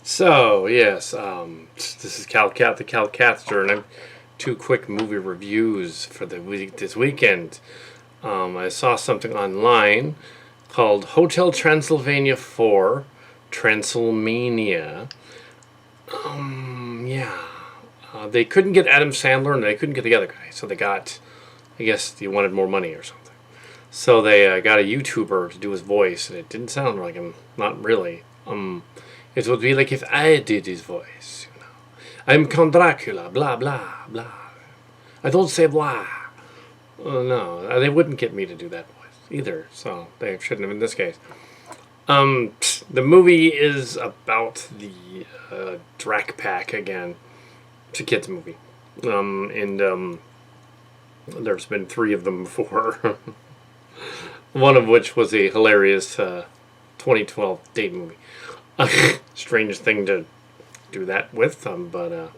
So, yes, this is Kal Kat, the Kal Katster, and I'm two quick movie reviews for the week this weekend. I saw something online called Hotel Transylvania 4 Transylvania. Yeah. They couldn't get Adam Sandler and they couldn't get the other guy, so they got, I guess they wanted more money or something. So they got a YouTuber to do his voice, and it didn't sound like him. Not really. It would be like if I did his voice. I'm Count Dracula, blah, blah, blah. I don't say blah. No, they wouldn't get me to do that voice either, so they shouldn't have in this case. The movie is about the Drac Pac again. It's a kid's movie. And there's been 3 of them before. One of which was a hilarious 2012 date movie. Strange thing to do that with them, but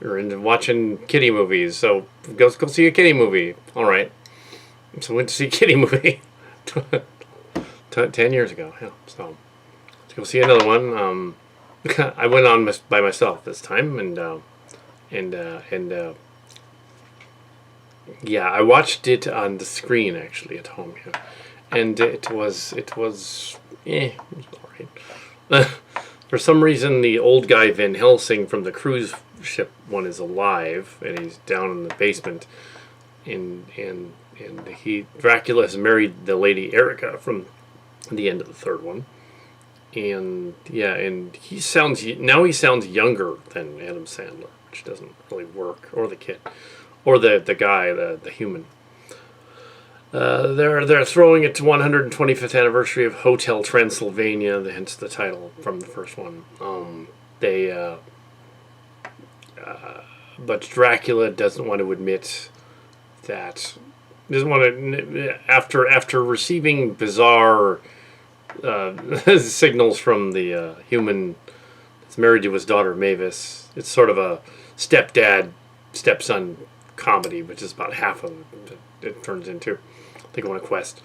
you're into watching kiddie movies, so go see a kiddie movie. All right. So went to see a kiddie movie 10 years ago. Yeah, so let's go see another one. I went on by myself this time, and yeah, I watched it on the screen actually at home. Yeah, and it was all right. For some reason, the old guy Van Helsing from the cruise ship one is alive, and he's down in the basement. And Dracula has married the lady Erica from the end of the third one. And yeah, and he sounds younger than Adam Sandler, which doesn't really work, or the kid, or the guy, the human. They're throwing it to 125th anniversary of Hotel Transylvania, hence the title from the first one. But Dracula doesn't want to admit that. Doesn't want to after receiving bizarre signals from the human that's married to his daughter Mavis. It's sort of a stepdad stepson comedy, which is about half of it turns into. They go on a quest.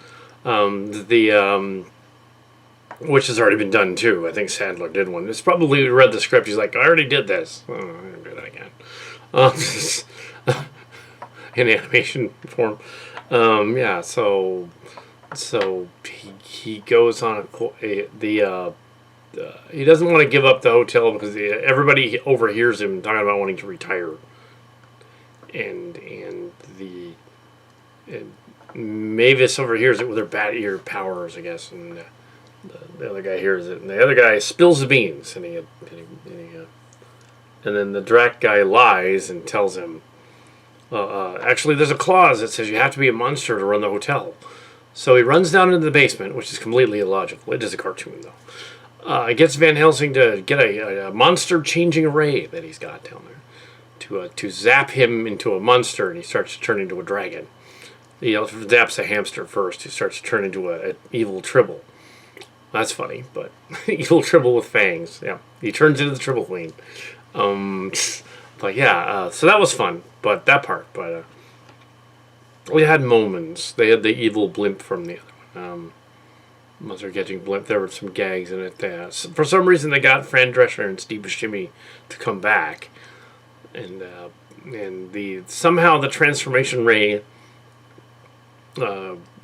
Which has already been done too. I think Sandler did one. It's probably read the script. He's like, I already did this. Oh, I'm gonna do that again. In animation form. Yeah. So he goes on he doesn't want to give up the hotel because everybody overhears him talking about wanting to retire. And Mavis overhears it with her bat ear powers, I guess, and the other guy hears it, and the other guy spills the beans, and then the Drac guy lies and tells him, actually, there's a clause that says you have to be a monster to run the hotel. So he runs down into the basement, which is completely illogical. It is a cartoon, though. It gets Van Helsing to get a monster-changing ray that he's got down there to zap him into a monster, and he starts to turn into a dragon. He zaps a hamster first, who starts to turn into an evil Tribble. That's funny, but evil Tribble with fangs. Yeah, he turns into the Tribble Queen. But yeah, so that was fun. But that part, we had moments. They had the evil blimp from the other one. Monster catching blimp. There were some gags in it. For some reason, they got Fran Drescher and Steve Buscemi to come back, and somehow the transformation ray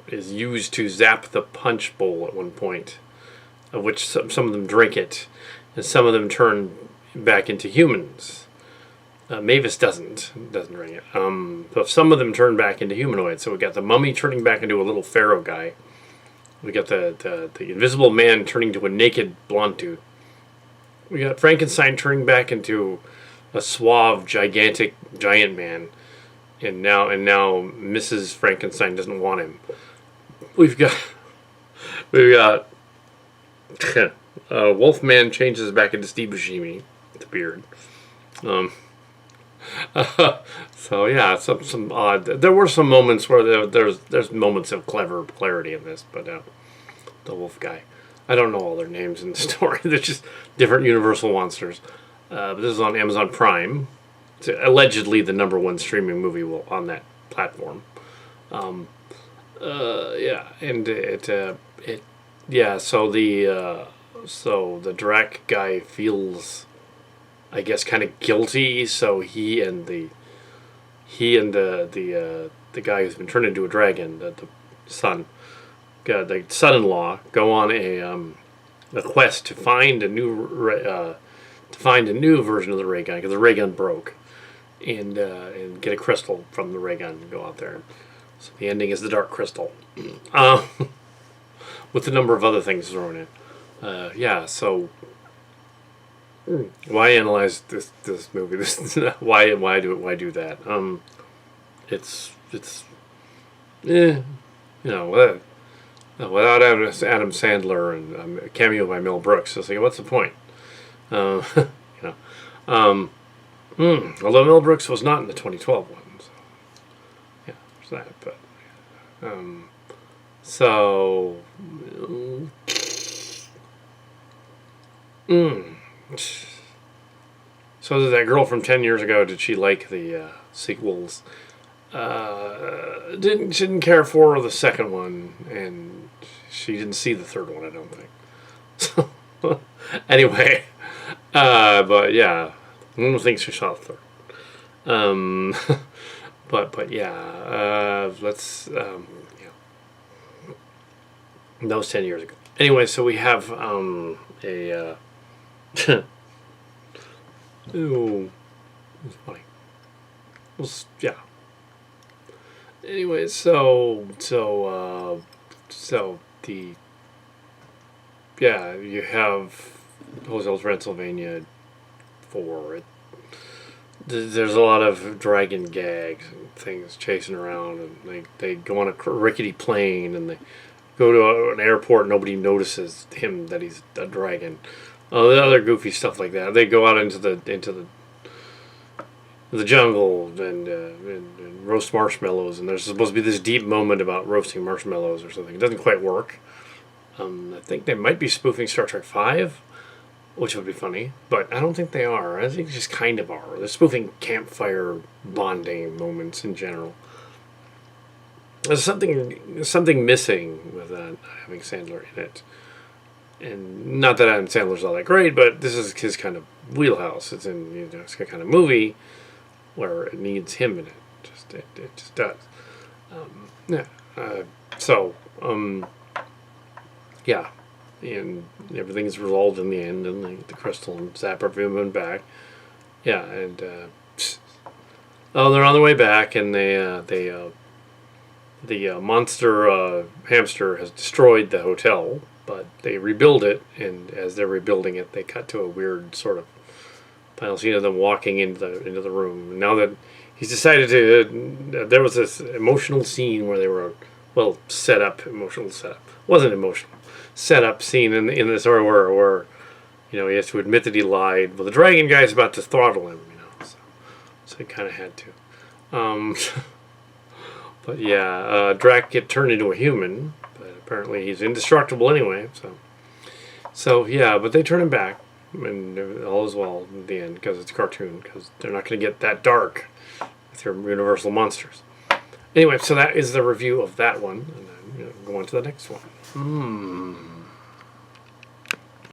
is used to zap the punch bowl at one point, of which some of them drink it, and some of them turn back into humans. Mavis doesn't drink it. But some of them turn back into humanoids. So we got the mummy turning back into a little pharaoh guy. We got the invisible man turning to a naked blonde dude. We got Frankenstein turning back into a suave, gigantic giant man. And now Mrs. Frankenstein doesn't want him. We've got Wolfman changes back into Steve Buscemi with the beard. So yeah, some odd. There were some moments where there's moments of clarity in this, but the wolf guy, I don't know all their names in the story. They're just different Universal monsters. But this is on Amazon Prime. It's allegedly the #1 streaming movie on that platform. Yeah, and it yeah. So the so the Drac guy feels, I guess, kind of guilty. So the guy who's been turned into a dragon, the son, the son-in-law, go on a quest to find a new version of the ray gun, because the ray gun broke, and get a crystal from the ray gun and go out there. So the ending is the dark crystal, with a number of other things thrown in. Yeah, so why analyze this movie? Why do that? It's without Adam Sandler and a cameo by Mel Brooks, it's like, what's the point? you know, although Mel Brooks was not in the 2012 one, so yeah, there's that. But so. So did that girl from 10 years ago, did she like the sequels? She didn't care for the second one, and she didn't see the third one, I don't think. So, anyway, but yeah, I don't think she saw the third. But yeah, let's, yeah. That was 10 years ago. Anyway, so we have a ooh, it's funny. Yeah. Anyway, so the you have Hotel Transylvania 4. There's a lot of dragon gags and things chasing around, and they go on a rickety plane, and they go to an airport. Nobody notices him that he's a dragon. The other goofy stuff like that. They go out into the jungle and roast marshmallows, and there's supposed to be this deep moment about roasting marshmallows or something. It doesn't quite work. I think they might be spoofing Star Trek V, which would be funny, but I don't think they are. I think they just kind of are. They're spoofing campfire bonding moments in general. There's something missing with that, having Sandler in it. And not that Adam Sandler's all that great, but this is his kind of wheelhouse. It's it's a kind of movie where it needs him in it. It just does. Yeah. Yeah. And everything is resolved in the end, and the crystal and zap everyone back. Yeah, and they're on their way back, and the monster hamster has destroyed the hotel, but they rebuild it, and as they're rebuilding it, they cut to a weird sort of final scene of them walking into the room. Now that he's decided to, there was this emotional scene where they were, emotional setup. Wasn't emotional. Setup scene in this where he has to admit that he lied. Well, the dragon guy's about to throttle him, so he kind of had to. But yeah, Drac get turned into a human, but apparently he's indestructible anyway. So yeah, but they turn him back, and all is well in the end, because it's a cartoon, because they're not going to get that dark with your Universal monsters. Anyway, so that is the review of that one, and then go on to the next one.